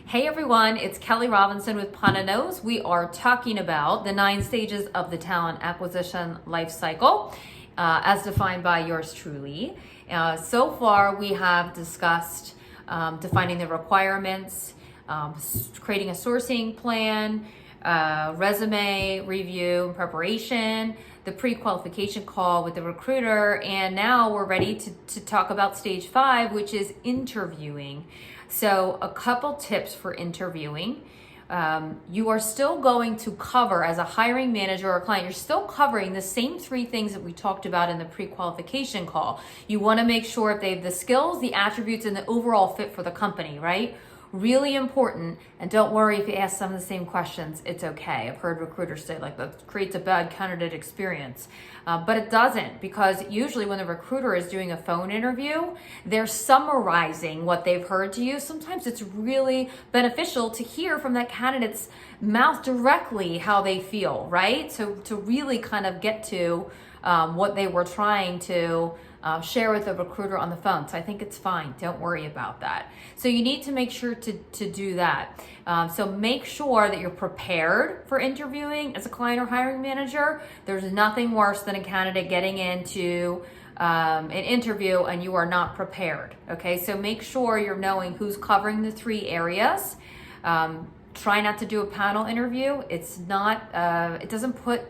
Hey everyone, it's Kelly Robinson with Pana Knows. We are talking about the 9 stages of the talent acquisition life cycle as defined by yours truly. So far, we have discussed defining the requirements, creating a sourcing plan, resume review and preparation, the pre-qualification call with the recruiter, and now we're ready to talk about stage 5, which is interviewing. So a couple tips for interviewing. You are still going to cover, as a hiring manager or client, you're still covering the same 3 things that we talked about in the pre-qualification call. You want to make sure if they have the skills, the attributes, and the overall fit for the company, right? Really important. And don't worry if you ask some of the same questions, it's okay. I've heard recruiters say like that creates a bad candidate experience. But it doesn't, because usually when the recruiter is doing a phone interview, they're summarizing what they've heard to you. Sometimes it's really beneficial to hear from that candidate's mouth directly how they feel, right? So to really kind of get to what they were trying to share with the recruiter on the phone. So I think it's fine. Don't worry about that. So you need to make sure to do that. So make sure that you're prepared for interviewing as a client or hiring manager. There's nothing worse than a candidate getting into an interview and you are not prepared. Okay, so make sure you're knowing who's covering the 3 areas. Try not to do a panel interview. It's not, it doesn't put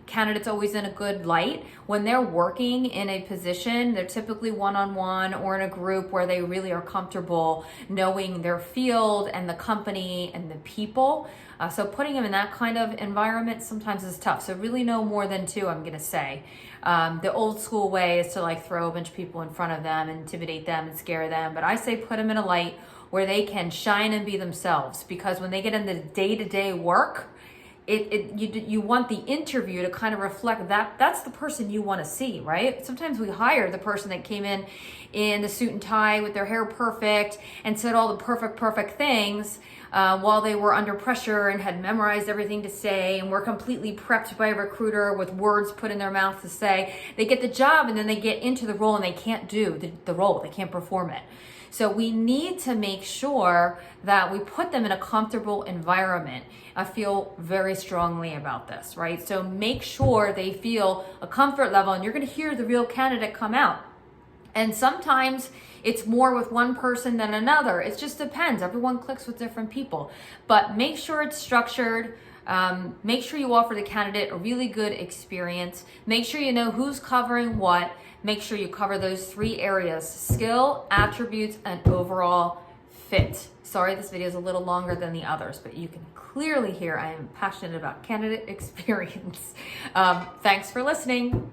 candidates always in a good light. When they're working in a position, they're typically one-on-one or in a group where they really are comfortable knowing their field and the company and the people. So putting them in that kind of environment sometimes is tough. So really no more than 2, I'm gonna say. The old school way is to like throw a bunch of people in front of them, intimidate them and scare them. But I say put them in a light where they can shine and be themselves, because when they get into day-to-day work, you want the interview to kind of reflect that's the person you want to see, right? Sometimes we hire the person that came in the suit and tie with their hair perfect and said all the perfect things while they were under pressure and had memorized everything to say and were completely prepped by a recruiter with words put in their mouth to say. They get the job and then they get into the role and they can't do the role. They can't perform it. So we need to make sure that we put them in a comfortable environment. I feel very strongly about this, right? So make sure they feel a comfort level, and you're going to hear the real candidate come out. And sometimes it's more with one person than another. It just depends. Everyone clicks with different people. But make sure it's structured. Make sure you offer the candidate a really good experience. Make sure you know who's covering what. Make sure you cover those 3 areas: skill, attributes, and overall fit. Sorry, this video is a little longer than the others, but you can clearly hear I am passionate about candidate experience. Thanks for listening.